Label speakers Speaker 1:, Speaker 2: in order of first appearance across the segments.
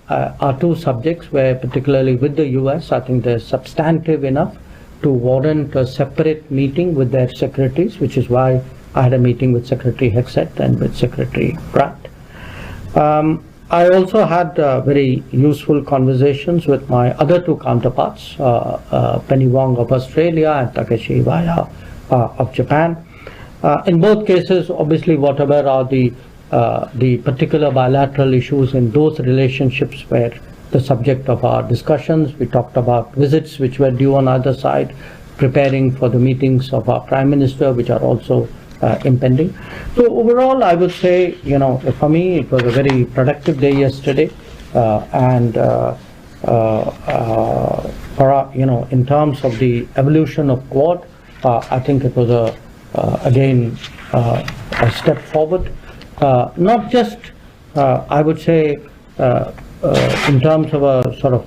Speaker 1: are two subjects where, particularly with the US, I think they're substantive enough to warrant a separate meeting with their secretaries, which is why I had a meeting with Secretary Hexet and with Secretary Pratt. I also had very useful conversations with my other two counterparts, Penny Wong of Australia and Takeshi Iwaya of Japan. In both cases, obviously, whatever are the particular bilateral issues in those relationships were the subject of our discussions. We talked about visits which were due on either side, preparing for the meetings of our Prime Minister, which are also impending. So overall, I would say, for me, it was a very productive day yesterday, and in terms of the evolution of Quad, I think it was again a step forward. Not just, I would say, in terms of a sort of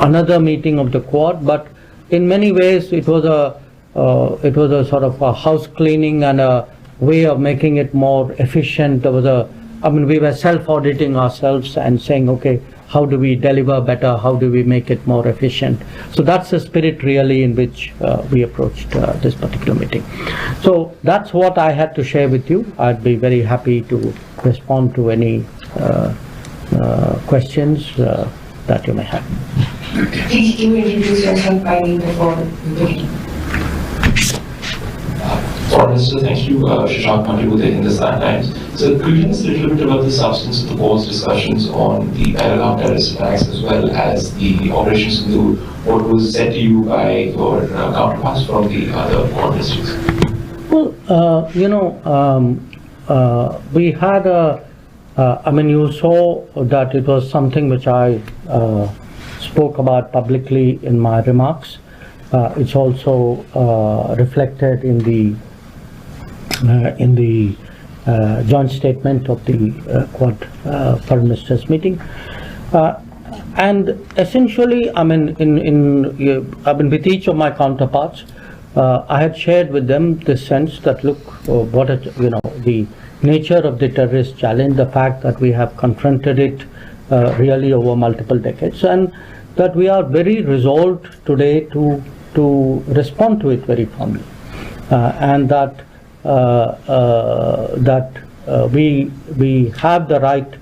Speaker 1: another meeting of the Quad, but in many ways it was a sort of a house cleaning and a way of making it more efficient. There was we were self-auditing ourselves and saying, okay, how do we deliver better? How do we make it more efficient? So that's the spirit really in which we approached this particular meeting. So that's what I had to share with you. I'd be very happy to respond to any questions that you may have.
Speaker 2: Please can you introduce yourself by name before we begin?
Speaker 3: Foreign Minister, thank you. Jaishankar with the Hindustan Times. So could you tell us a little bit about the substance of the Quad's discussions on the Pahalgam terrorist attacks as well as the Operation Sindoor? What was said to you by your counterparts from the other Quad ministries?
Speaker 1: Well, we had you saw that it was something which I spoke about publicly in my remarks. It's also reflected in the joint statement of the Quad Foreign Ministers meeting, and essentially, with each of my counterparts, I had shared with them the sense that look, the nature of the terrorist challenge, the fact that we have confronted it really over multiple decades, and that we are very resolved today to respond to it very firmly, and that we have the right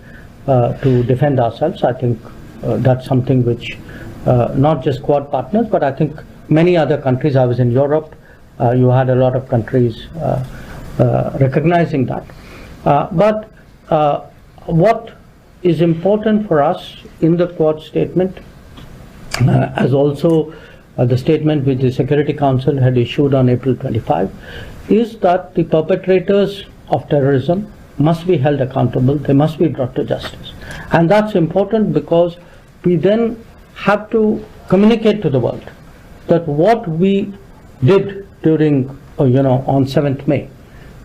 Speaker 1: to defend ourselves. I think that's something which not just Quad partners, but I think many other countries. I was in Europe. You had a lot of countries recognizing that. But what is important for us in the Quad statement, as also the statement which the Security Council had issued on April 25, is that the perpetrators of terrorism must be held accountable, they must be brought to justice. And that's important because we then have to communicate to the world that what we did during, on 7th May,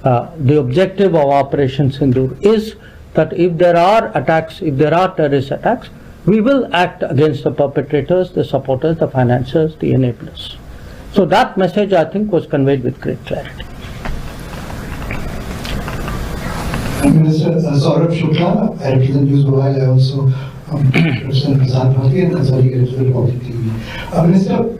Speaker 1: the objective of Operation Sindoor is that if there are attacks, if there are terrorist attacks, we will act against the perpetrators, the supporters, the financiers, the enablers. So that message, I think, was conveyed with great clarity.
Speaker 4: Minister Saurabh Shukla, I represent News Mobile. I also represent Prasad Bharati and Azari represent Republic TV. Minister,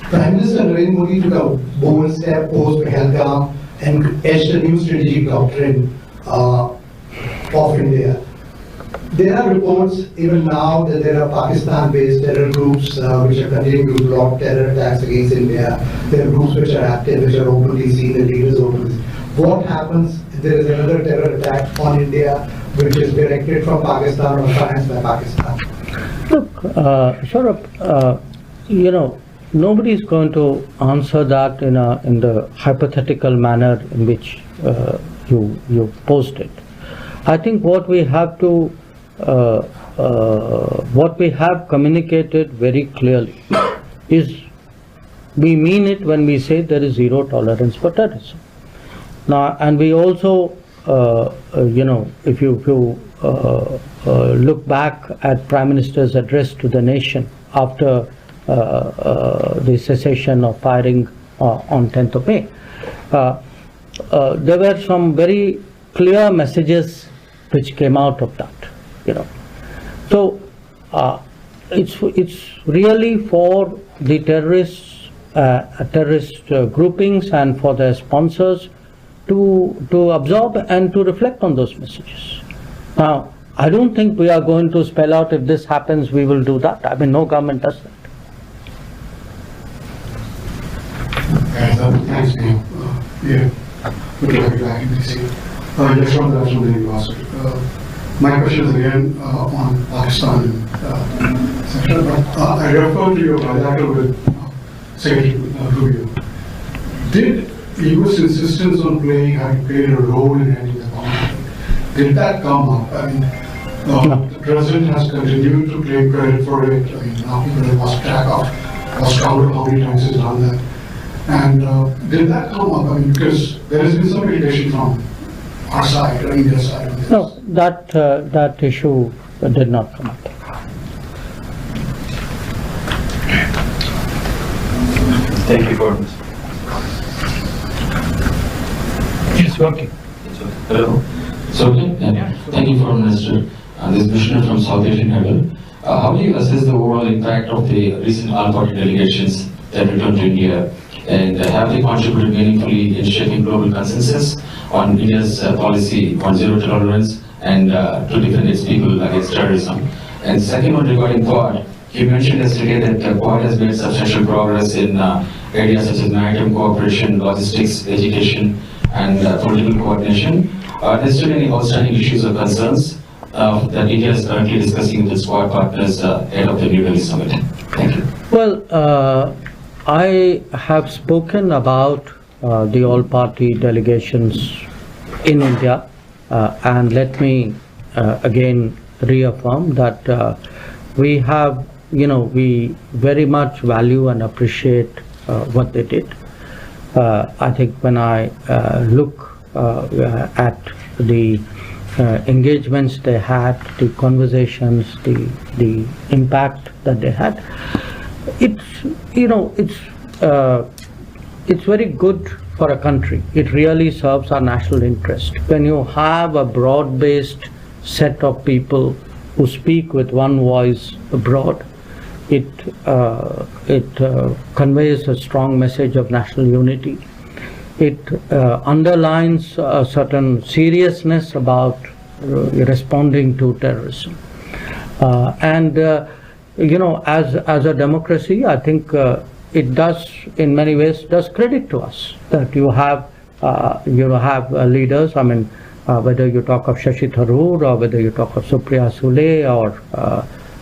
Speaker 4: Prime Minister Narendra Modi took a bold step post Pahalgam and edged a new strategic doctrine of India. There are reports even now that there are Pakistan-based terror groups which are continuing to block terror attacks against India. There are groups which are active, which are openly seen, the leaders openly. What happens if there is another terror attack on India which is directed from Pakistan or financed by Pakistan?
Speaker 1: Look, nobody is going to answer that in the hypothetical manner in which you posed it. I think what we have communicated very clearly is we mean it when we say there is zero tolerance for terrorism. Now, and we also, if you look back at Prime Minister's address to the nation after the cessation of firing on 10th of May, there were some very clear messages which came out of that, you know. So it's really for the terrorist groupings and for their sponsors to absorb and to reflect on those messages. Now, I don't think we are going to spell out if this happens, we will do that. I mean, no government does that.
Speaker 5: Thanks, Neil. Yeah, good to have you back in DC. Jaishankar from the University. My question is again on Pakistan, etc. But I refer to your bilateral with Secretary Rubio. Did U.S. insistence on having played a role in ending the conflict, did that come up? I mean, the president has continued to claim credit for it. I mean, now people have lost track of, lost count of how many times he's done that. And did that come up? I mean, because there has been some indication from our side, or India's side on this.
Speaker 1: No, that issue did not come up.
Speaker 6: Thank you for this.
Speaker 7: It's working.
Speaker 3: Hello. So, thank you, Foreign Minister. This is Vishnu from South Asian Herald. How do you assess the overall impact of the recent all-party delegations that returned to India, and have they contributed meaningfully in shaping global consensus on India's policy on zero tolerance and to defend its people against terrorism? And second one regarding Quad, you mentioned yesterday that Quad has made substantial progress in areas such as maritime cooperation, logistics, education, and political coordination. Are there still any outstanding issues or concerns that India is currently discussing with its Quad partners ahead of the New Delhi summit? Thank you.
Speaker 1: Well, I have spoken about the all-party delegations in India, and let me again reaffirm that we have, we very much value and appreciate what they did. I think when I look at the engagements they had, the conversations, the impact that they had, it's very good for a country. It really serves our national interest. When you have a broad-based set of people who speak with one voice abroad, it conveys a strong message of national unity. It underlines a certain seriousness about responding to terrorism. And as a democracy, I think it does, in many ways, does credit to us that you have leaders. I mean, whether you talk of Shashi Tharoor or whether you talk of Supriya Sule or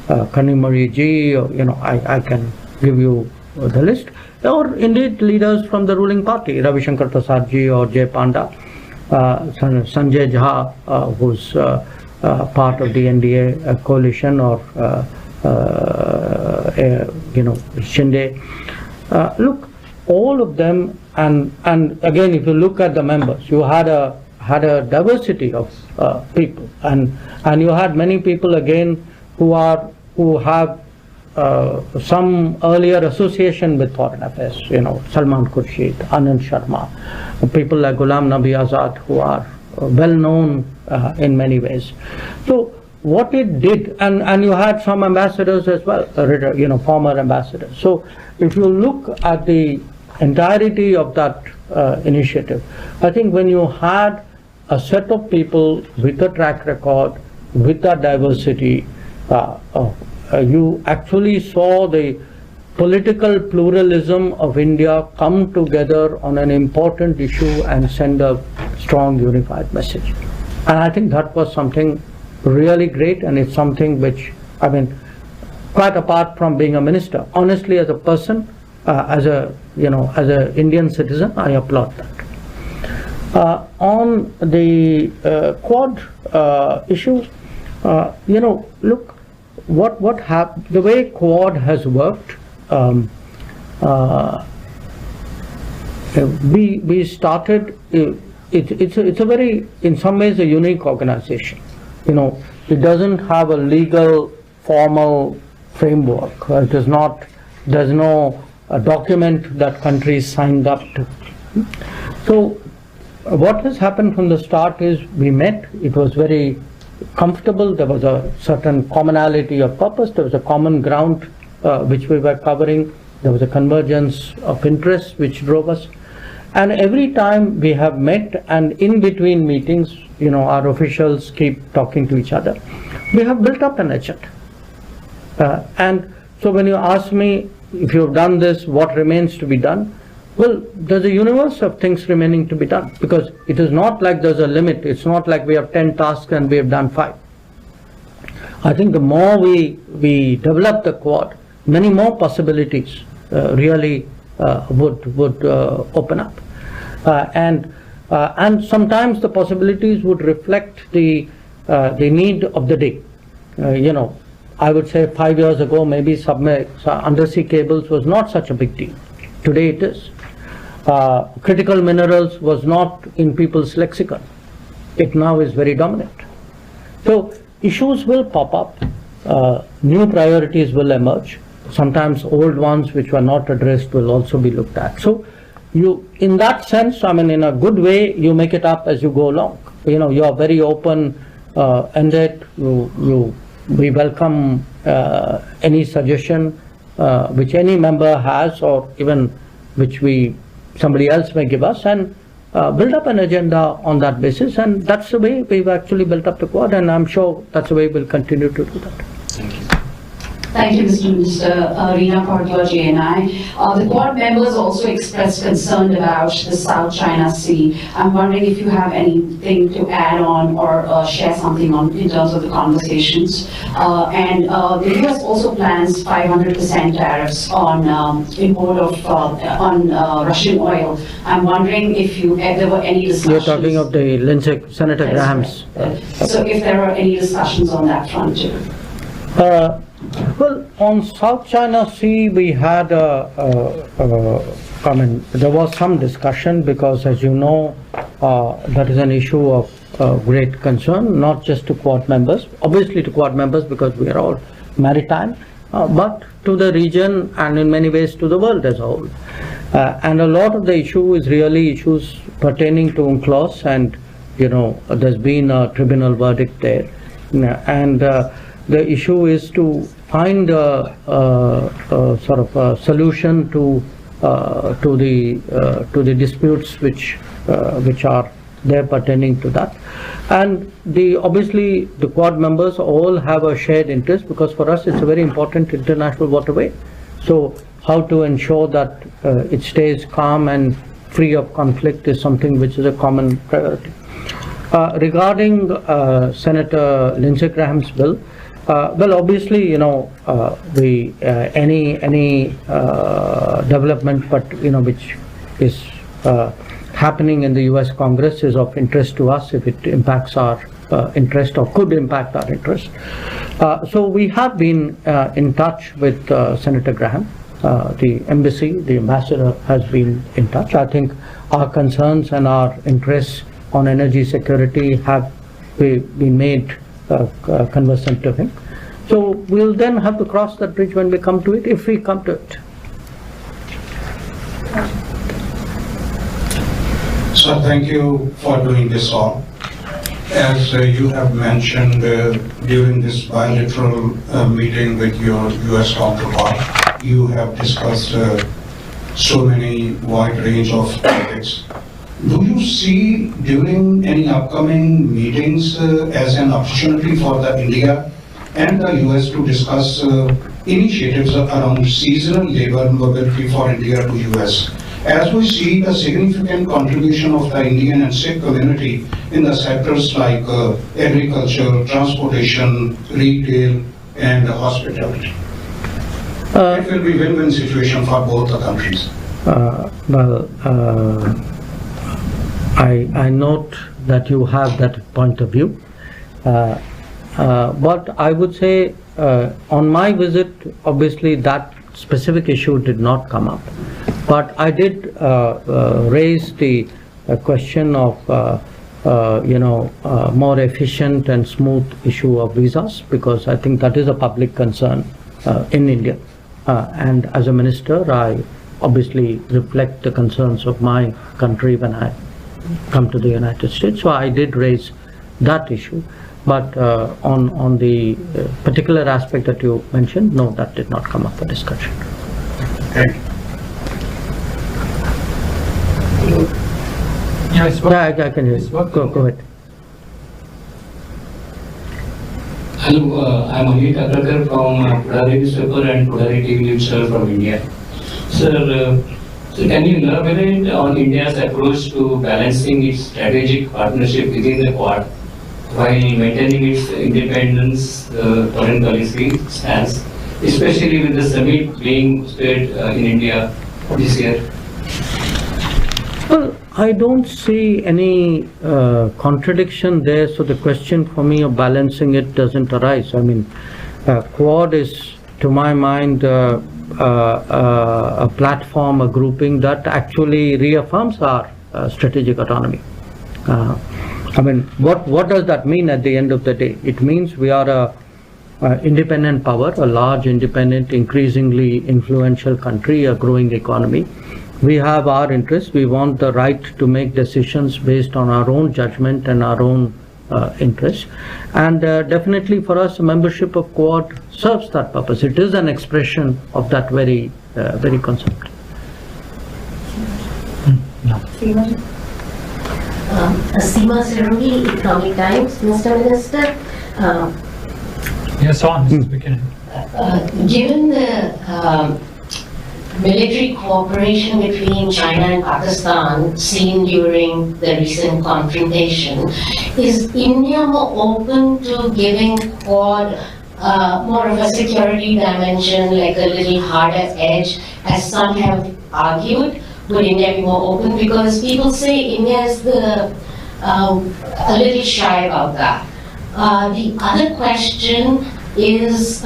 Speaker 1: Kanimari Ji, I can give you the list, or indeed leaders from the ruling party, Ravishankar Prasad Ji or Jay Panda, Sanjay Jha, who's part of the NDA coalition, or Shinde. Look, all of them, and again, if you look at the members, you had a diversity of people, and you had many people again who have some earlier association with foreign affairs. Salman Khurshid, Anand Sharma, people like Ghulam Nabi Azad, who are well known in many ways. So what it did, and you had some ambassadors as well, former ambassadors. So if you look at the entirety of that initiative, I think when you had a set of people with a track record, with that diversity, you actually saw the political pluralism of India come together on an important issue and send a strong unified message. And I think that was something really great, and it's something which, I mean, quite apart from being a minister, honestly, as a person, as an Indian citizen, I applaud that. On the Quad issue, look, what happened, the way Quad has worked, we started, it's a very, in some ways, a unique organization. It doesn't have a legal, formal framework. It is not, there's no document that countries signed up to. So what has happened from the start is we met, it was very comfortable. There was a certain commonality of purpose. There was a common ground which we were covering. There was a convergence of interests which drove us. And every time we have met, and in between meetings, our officials keep talking to each other. We have built up an agenda. And so when you ask me, if you've done this, what remains to be done? Well, there's a universe of things remaining to be done, because it is not like there's a limit. It's not like we have 10 tasks and we have done 5. I think the more we develop the Quad, many more possibilities really would open up. And sometimes the possibilities would reflect the need of the day. I would say 5 years ago, maybe undersea cables was not such a big deal. Today it is. Critical minerals was not in people's lexicon. It now is very dominant. So issues will pop up. New priorities will emerge. Sometimes old ones which were not addressed will also be looked at. So in that sense, in a good way, you make it up as you go along. You are very open-ended. We welcome any suggestion which any member has, or even which somebody else may give us, and build up an agenda on that basis. And that's the way we've actually built up the Quad, and I'm sure that's the way we'll continue to do that.
Speaker 3: Thank you.
Speaker 8: Thank you, Mr. Minister. Reena Bhardwaj, JNI. The Quad members also expressed concern about the South China Sea. I'm wondering if you have anything to add on or share something on in terms of the conversations. And the US also plans 500% tariffs on import of Russian oil. I'm wondering if there were any discussions.
Speaker 1: You're talking of the Senator Graham's.
Speaker 8: So if there are any discussions on that front too.
Speaker 1: Well, on South China Sea, we had there was some discussion, because as you know, that is an issue of great concern, not just to Quad members, obviously to Quad members because we are all maritime, but to the region and in many ways to the world as a whole. And a lot of the issue is really issues pertaining to UNCLOS, and there's been a tribunal verdict there. And the issue is to find a sort of a solution to the disputes which are there pertaining to that. And obviously the Quad members all have a shared interest, because for us it's a very important international waterway. So how to ensure that it stays calm and free of conflict is something which is a common priority. Regarding Senator Lindsey Graham's bill, well, obviously, any development, but which is happening in the U.S. Congress is of interest to us if it impacts our interest or could impact our interest. So we have been in touch with Senator Graham. The embassy, the ambassador has been in touch. I think our concerns and our interests on energy security have been made conversant to him. So we'll then have to cross that bridge when we come to it, if we come to it.
Speaker 9: So thank you for doing this all. As you have mentioned during this bilateral meeting with your US counterpart, you have discussed so many wide range of topics. Do you see during any upcoming meetings as an opportunity for the India and the US to discuss initiatives around seasonal labor mobility for India to US? As we see the significant contribution of the Indian and Sikh community in the sectors like agriculture, transportation, retail, and hospitality. It will be win-win situation for both the countries.
Speaker 1: I note that you have that point of view, but I would say on my visit, obviously that specific issue did not come up, but I did raise the question of more efficient and smooth issue of visas, because I think that is a public concern in India, and as a minister I obviously reflect the concerns of my country when I come to the United States. So I did raise that issue. But on the particular aspect that you mentioned, no, that did not come up for discussion.
Speaker 5: Thank you.
Speaker 7: Yes,
Speaker 1: Yeah, I can hear you. Go ahead.
Speaker 10: Hello, I'm Amit Agarkar from Pudari newspaper and Pudari TV news channel from India. Sir, can you elaborate on India's approach to balancing its strategic partnership within the Quad while maintaining its independence foreign policy stance, especially with the summit being hosted in India this year?
Speaker 1: Well, I don't see any contradiction there, so the question for me of balancing it doesn't arise. I mean, Quad is, to my mind, a platform, a grouping that actually reaffirms our strategic autonomy. I mean, what does that mean at the end of the day? It means we are a independent power, a large, independent, increasingly influential country, a growing economy. We have our interests. We want the right to make decisions based on our own judgment and our own interests. And definitely for us, membership of Quad serves that purpose. It is an expression of that very concept.
Speaker 11: Seema Siruni, Economic Times. Mr. Minister,
Speaker 7: yes, on, Mr. Buchanan.
Speaker 11: given the military cooperation between China and Pakistan seen during the recent confrontation, is India more open to giving Quad more of a security dimension, like a little harder edge, as some have argued? Would India be more open? Because people say India is a little shy about that. The other question is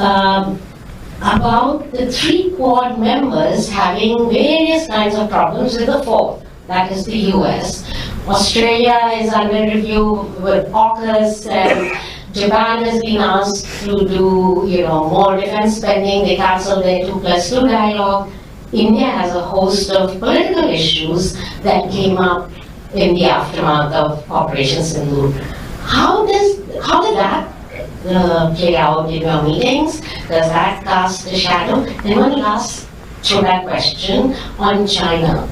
Speaker 11: about the 3 Quad members having various kinds of problems with the 4th, that is the US. Australia is under review with AUKUS, and Japan has been asked to do, more defense spending. They cancelled their 2+2 dialogue. India has a host of political issues that came up in the aftermath of Operation Sindoor. How did that play out in your meetings? Does that cast a shadow? And one last throwback question on China.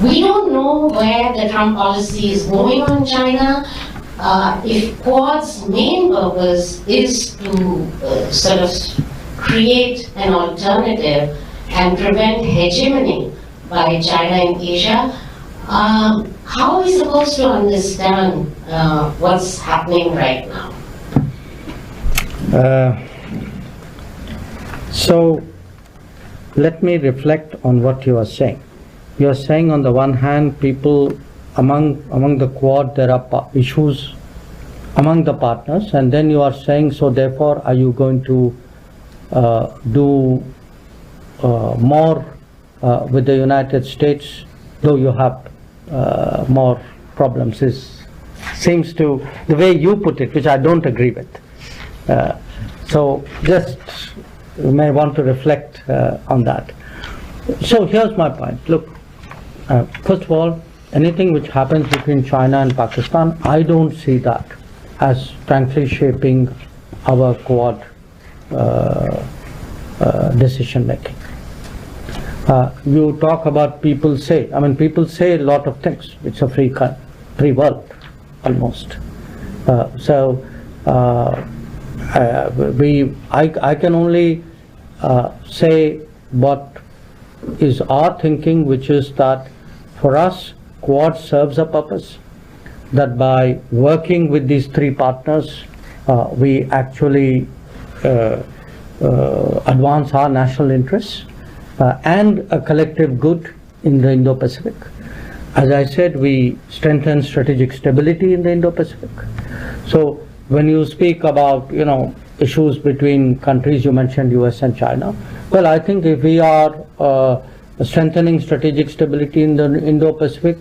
Speaker 11: We don't know where the Trump policy is going on China. If Quad's main purpose is to sort of create an alternative and prevent hegemony by China in Asia, how are we supposed to understand what's happening right now?
Speaker 1: So let me reflect on what you are saying. You are saying on the one hand, people among the Quad, there are issues among the partners, and then you are saying, so therefore are you going to do more with the United States, though you have more problems? Seems to, the way you put it, which I don't agree with. So just you may want to reflect on that. So here's my point. Look, first of all, anything which happens between China and Pakistan, I don't see that as frankly shaping our Quad decision making. You talk about people say a lot of things. It's a free world almost. I can only say what is our thinking, which is that for us, Quad serves a purpose, that by working with these 3 partners, we actually advance our national interests and a collective good in the Indo-Pacific. As I said, we strengthen strategic stability in the Indo-Pacific. So when you speak about, issues between countries, you mentioned US and China. Well, I think if we are strengthening strategic stability in the Indo-Pacific,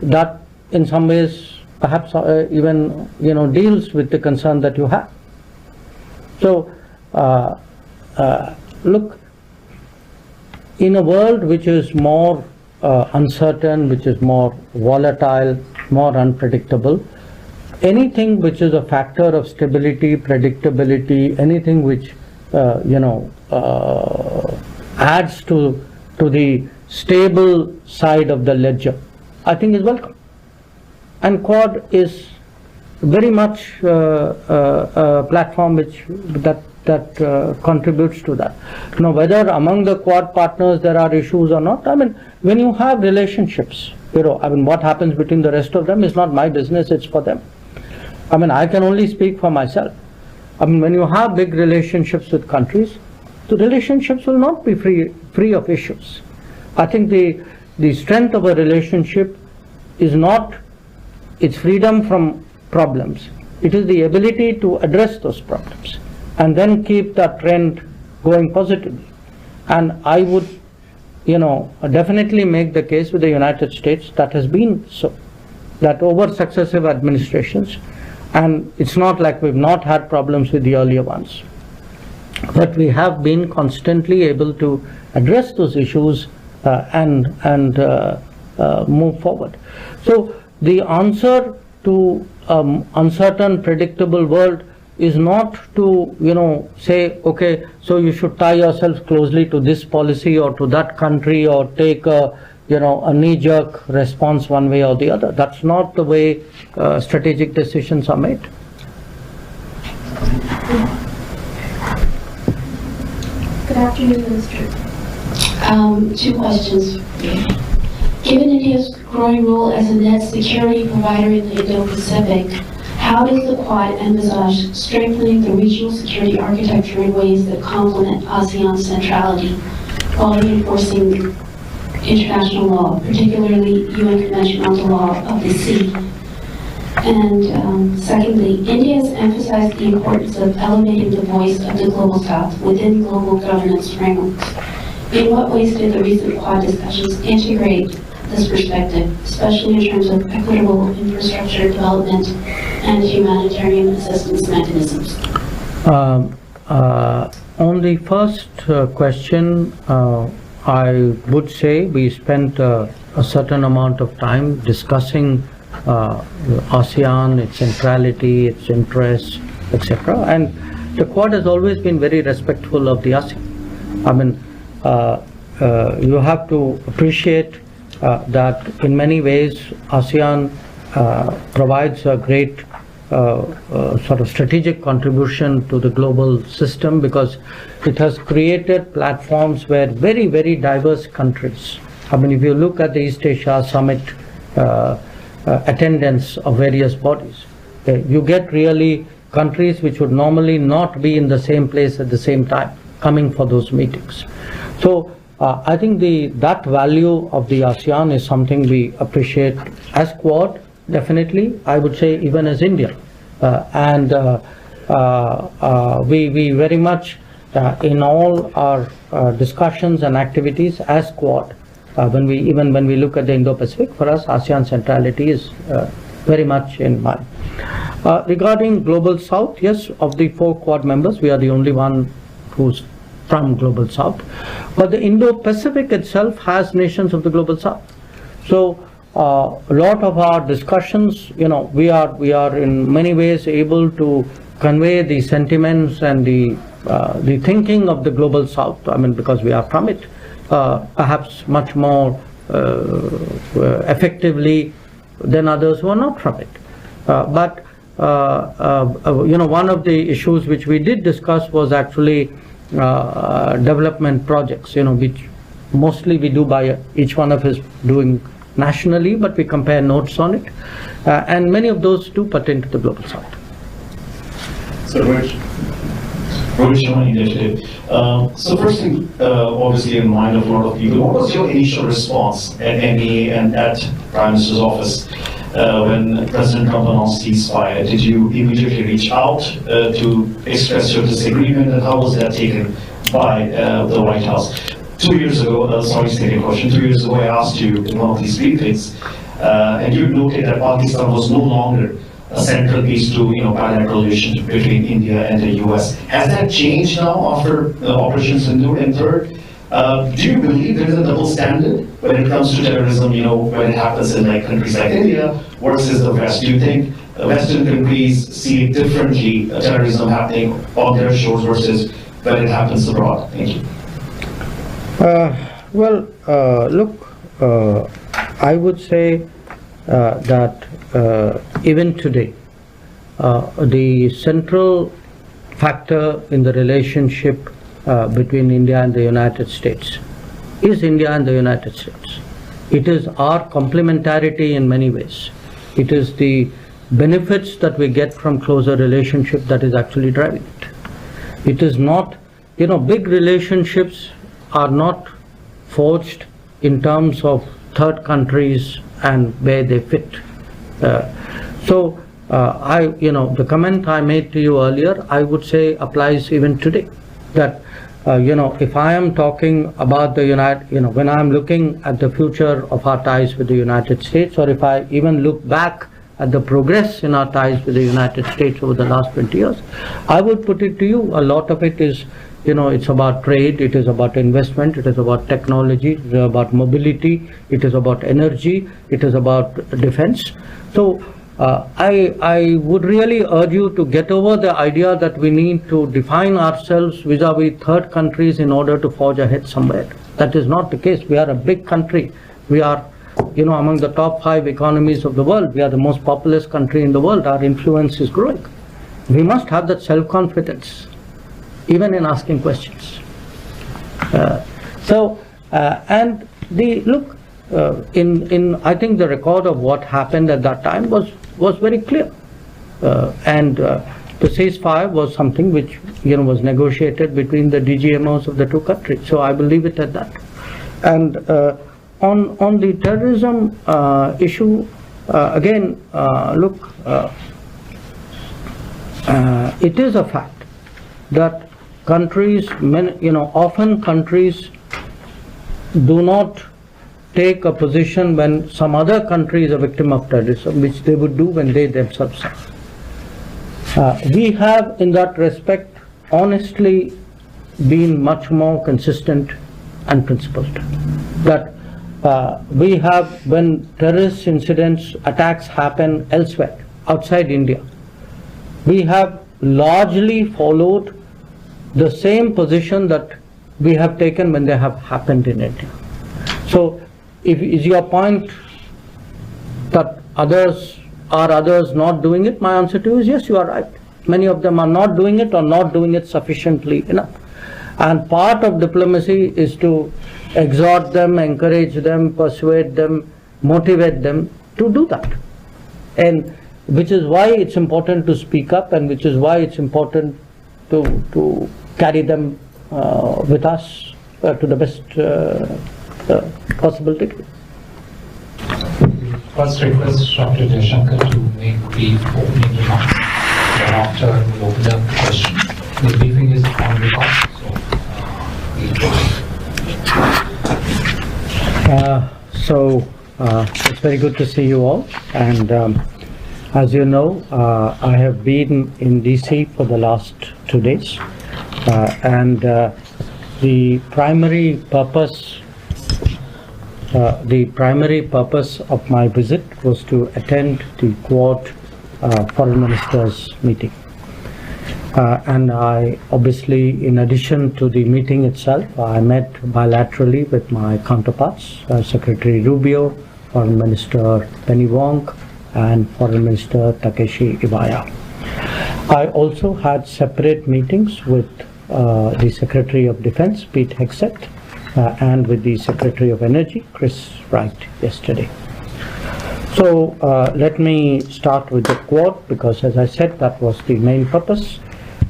Speaker 1: that in some ways perhaps even, deals with the concern that you have. So, look, in a world which is more uncertain, which is more volatile, more unpredictable, anything which is a factor of stability, predictability, anything which adds to the stable side of the ledger, I think is welcome. And Quad is very much a platform that contributes to that. Now, whether among the Quad partners there are issues or not, I mean, when you have relationships, what happens between the rest of them is not my business, it's for them. I mean, I can only speak for myself. I mean, when you have big relationships with countries, the relationships will not be free of issues. I think the strength of a relationship is not its freedom from problems. It is the ability to address those problems and then keep that trend going positively. And I would, definitely make the case with the United States that has been so, that over successive administrations, and it's not like we've not had problems with the earlier ones, but we have been constantly able to address those issues and move forward. So the answer to uncertain, predictable world is not to say, okay, so you should tie yourself closely to this policy or to that country or take a knee-jerk response one way or the other. That's not the way strategic decisions are made.
Speaker 12: Good afternoon, Minister. Two questions. Given India's growing role as a net security provider in the Indo-Pacific, how does the Quad envisage strengthening the regional security architecture in ways that complement ASEAN's centrality while reinforcing international law, particularly UN Convention on the Law of the Sea? And secondly, India has emphasized the importance of elevating the voice of the Global South within global governance frameworks. In what ways did the recent Quad discussions integrate this perspective, especially in terms of equitable infrastructure development and humanitarian assistance mechanisms?
Speaker 1: On the first question, I would say we spent a certain amount of time discussing ASEAN, its centrality, its interests, etc. And the Quad has always been very respectful of the ASEAN. I mean, you have to appreciate that in many ways ASEAN provides a great sort of strategic contribution to the global system, because it has created platforms where very, very diverse countries, I mean, if you look at the East Asia Summit attendance of various bodies, you get really countries which would normally not be in the same place at the same time coming for those meetings. So I think that value of the ASEAN is something we appreciate as Quad, definitely, I would say even as India. We very much, in all our discussions and activities as Quad, when we look at the Indo-Pacific, for us ASEAN centrality is very much in mind. Regarding Global South, yes, of the 4 Quad members, we are the only one who's from Global South. But the Indo-Pacific itself has nations of the Global South. So a lot of our discussions, we are in many ways able to convey the sentiments and the thinking of the Global South. I mean, because we are from it, perhaps much more effectively than others who are not from it. But one of the issues which we did discuss was actually development projects, which mostly we do by each one of us doing nationally, but we compare notes on it, and many of those do pertain to the Global South.
Speaker 3: So, so first thing, obviously in mind of a lot of people, what was your initial response at MEA and at Prime Minister's office when President Trump announced ceasefire? Did you immediately reach out to express your disagreement, and how was that taken by the White House? 2 years ago, sorry, second question, 2 years ago I asked you in one of these briefings, and you noted that Pakistan was no longer a central piece to bilateral relations between India and the US. Has that changed now after Operation Sindoor and Third? Do you believe there is a double standard when it comes to terrorism, when it happens in countries like India versus the West? Do you think Western countries see differently terrorism happening on their shores versus when it happens abroad? Thank you.
Speaker 1: I would say that even today, the central factor in the relationship between India and the United States is India and the United States. It is our complementarity in many ways. It is the benefits that we get from closer relationship that is actually driving it. It is not, big relationships are not forged in terms of third countries and where they fit. The comment I made to you earlier, I would say applies even today. That, if I am talking about the when I'm looking at the future of our ties with the United States, or if I even look back at the progress in our ties with the United States over the last 20 years, I would put it to you, a lot of it is, it's about trade, it is about investment, it is about technology, it is about mobility, it is about energy, it is about defense. So I would really urge you to get over the idea that we need to define ourselves vis-a-vis third countries in order to forge ahead somewhere. That is not the case. We are a big country. We are, among the top 5 economies of the world. We are the most populous country in the world. Our influence is growing. We must have that self-confidence, even in asking questions. I think the record of what happened at that time was very clear. The ceasefire was something which, was negotiated between the DGMOs of the two countries. So I will leave it at that. And on the terrorism issue, again, it is a fact that countries, often countries do not take a position when some other country is a victim of terrorism, which they would do when they themselves are. We have, in that respect, honestly been much more consistent and principled. That we have, when terrorist incidents, attacks happen elsewhere, outside India, we have largely followed the same position that we have taken when they have happened in India. So, is your point that others not doing it? My answer to you is yes, you are right. Many of them are not doing it or not doing it sufficiently enough. And part of diplomacy is to exhort them, encourage them, persuade them, motivate them to do that. And which is why it's important to speak up, and which is why it's important to carry them with us to the best possible degree.
Speaker 13: First request Dr. Jaishankar to make brief opening remarks. Thereafter we'll open up the question. The briefing is on record, so
Speaker 1: it's very good to see you all, and as you know, I have been in DC for the last 2 days, and the primary purpose of my visit was to attend the Quad Foreign Ministers meeting. And I obviously, in addition to the meeting itself, I met bilaterally with my counterparts, Secretary Rubio, Foreign Minister Penny Wong, and Foreign Minister Takeshi Iwaya. I also had separate meetings with the Secretary of Defense, Pete Hegseth, and with the Secretary of Energy, Chris Wright, yesterday. So let me start with the Quad, because as I said, that was the main purpose.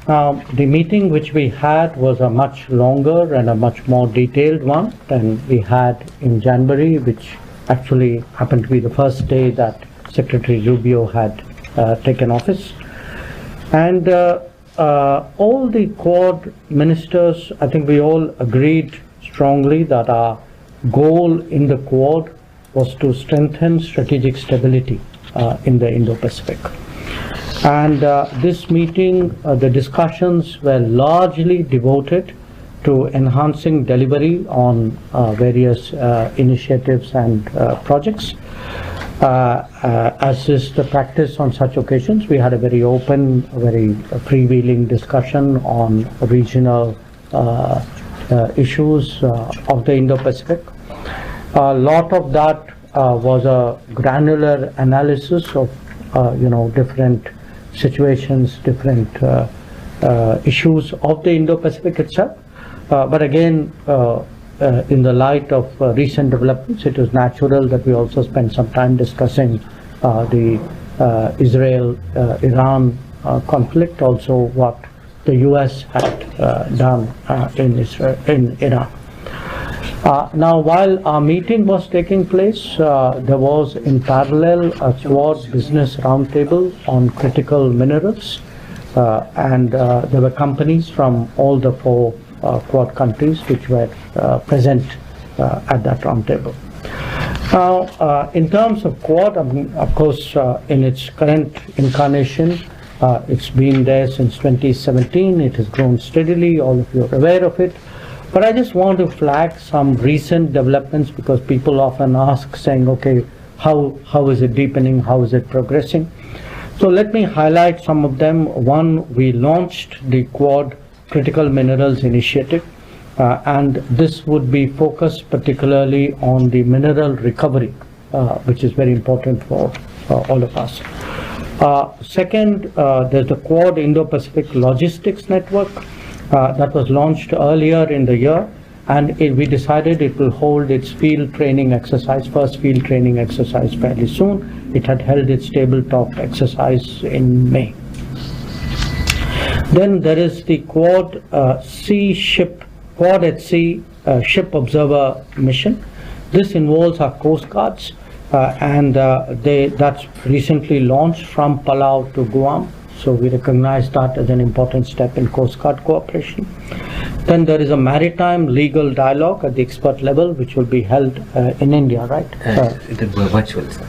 Speaker 1: The meeting which we had was a much longer and a much more detailed one than we had in January, which actually happened to be the first day that Secretary Rubio had taken office. And all the Quad ministers, I think we all agreed strongly that our goal in the Quad was to strengthen strategic stability in the Indo-Pacific. And this meeting, the discussions were largely devoted to enhancing delivery on various initiatives and projects. As is the practice on such occasions, we had a very open, very freewheeling discussion on regional issues of the Indo-Pacific. A lot of that was a granular analysis of different situations, different issues of the Indo-Pacific itself. But again, in the light of recent developments, it is natural that we also spend some time discussing the Israel-Iran conflict, also what the US had done in Iran. Now, while our meeting was taking place, there was in parallel a Quad business roundtable on critical minerals, and there were companies from all the 4 Quad countries which were present at that roundtable. Now, in terms of Quad, of course, in its current incarnation, it's been there since 2017. It has grown steadily. All of you are aware of it. But I just want to flag some recent developments, because people often ask, saying, okay, how is it deepening? How is it progressing? So let me highlight some of them. One, we launched the Quad Critical Minerals Initiative, and this would be focused particularly on the mineral recovery, which is very important for all of us. Second, there's the Quad Indo-Pacific Logistics Network that was launched earlier in the year, and we decided it will hold its field training exercise, first field training exercise fairly soon. It had held its tabletop exercise in May. Then there is the Quad at Sea Ship Observer Mission. This involves our coast guards, and that's recently launched from Palau to Guam. So we recognize that as an important step in Coast Guard cooperation. Then there is a maritime legal dialogue at the expert level, which will be held in India, right?
Speaker 14: It will be virtual, sir.